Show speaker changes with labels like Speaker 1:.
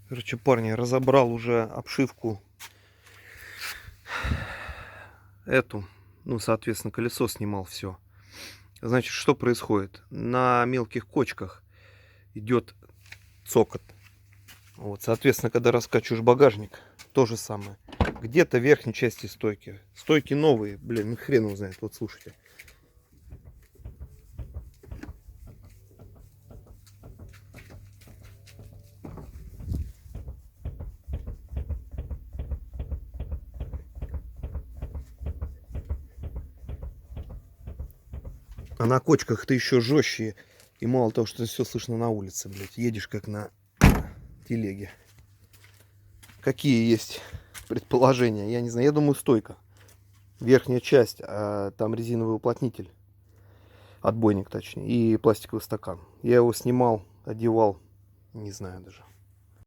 Speaker 1: Короче, парни, разобрал уже обшивку эту. Ну, соответственно, колесо снимал все. Значит, что происходит? На мелких кочках идет цокот. Вот, соответственно, когда раскачиваешь багажник, то же самое. Где-то в верхней части стойки. Стойки новые, блин, ну хрен его знает. Вот слушайте. А на кочках-то еще жестче. И мало того, что все слышно на улице, блядь. Едешь как на телеге. Какие есть предположения? Я не знаю. Я думаю, стойка. Верхняя часть, а там резиновый уплотнитель. Отбойник, точнее. И пластиковый стакан. Я его снимал, одевал. Не знаю даже.